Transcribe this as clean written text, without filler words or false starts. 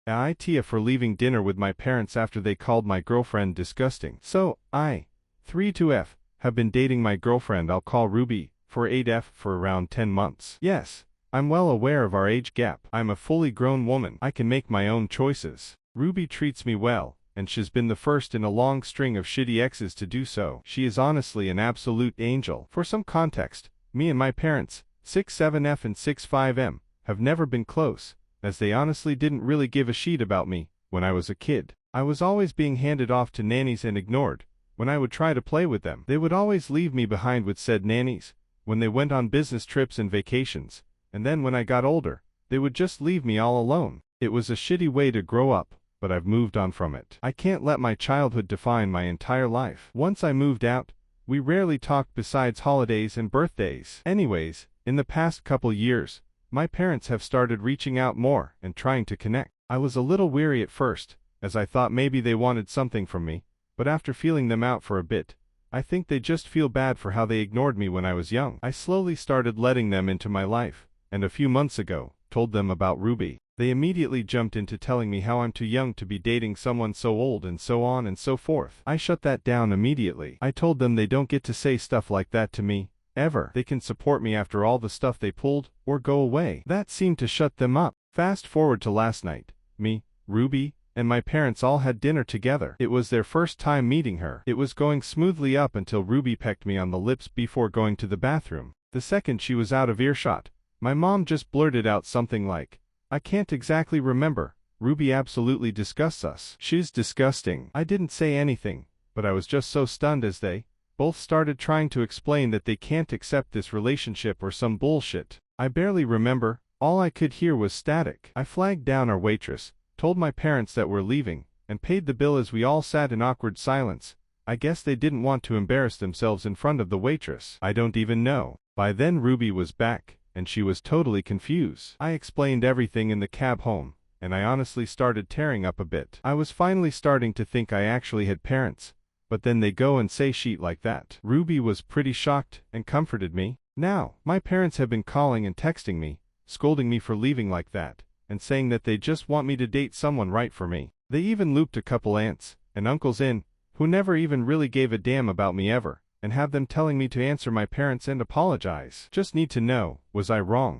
AITA for leaving dinner with my parents after they called my girlfriend disgusting. So, I, 32F, have been dating my girlfriend I'll call Ruby, for 8F for around 10 months. Yes, I'm well aware of our age gap. I'm a fully grown woman. I can make my own choices. Ruby treats me well, and she's been the first in a long string of shitty exes to do so. She is honestly an absolute angel. For some context, me and my parents, 67F and 65M, have never been close, as they honestly didn't really give a shit about me when I was a kid. I was always being handed off to nannies and ignored. When I would try to play with them, they would always leave me behind with said nannies when they went on business trips and vacations, and then when I got older, they would just leave me all alone. It was a shitty way to grow up, but I've moved on from it. I can't let my childhood define my entire life. Once I moved out, we rarely talked besides holidays and birthdays. Anyways, in the past couple years, my parents have started reaching out more and trying to connect. I was a little weary at first, as I thought maybe they wanted something from me, but after feeling them out for a bit, I think they just feel bad for how they ignored me when I was young. I slowly started letting them into my life, and a few months ago, told them about Ruby. They immediately jumped into telling me how I'm too young to be dating someone so old and so on and so forth. I shut that down immediately. I told them they don't get to say stuff like that to me, ever. They can support me after all the stuff they pulled, or go away. That seemed to shut them up. Fast forward to last night. Me, Ruby, and my parents all had dinner together. It was their first time meeting her. It was going smoothly up until Ruby pecked me on the lips before going to the bathroom. The second she was out of earshot, my mom just blurted out something like, "I can't exactly remember. Ruby absolutely disgusts us. She's disgusting." I didn't say anything, but I was just so stunned as they both started trying to explain that they can't accept this relationship or some bullshit. I barely remember. All I could hear was static. I flagged down our waitress, told my parents that we're leaving, and paid the bill as we all sat in awkward silence. I guess they didn't want to embarrass themselves in front of the waitress. I don't even know. By then Ruby was back, and she was totally confused. I explained everything in the cab home, and I honestly started tearing up a bit. I was finally starting to think I actually had parents, but then they go and say shit like that. Ruby was pretty shocked and comforted me. Now, my parents have been calling and texting me, scolding me for leaving like that, and saying that they just want me to date someone right for me. They even looped a couple aunts and uncles in, who never even really gave a damn about me ever, and have them telling me to answer my parents and apologize. Just need to know, was I wrong?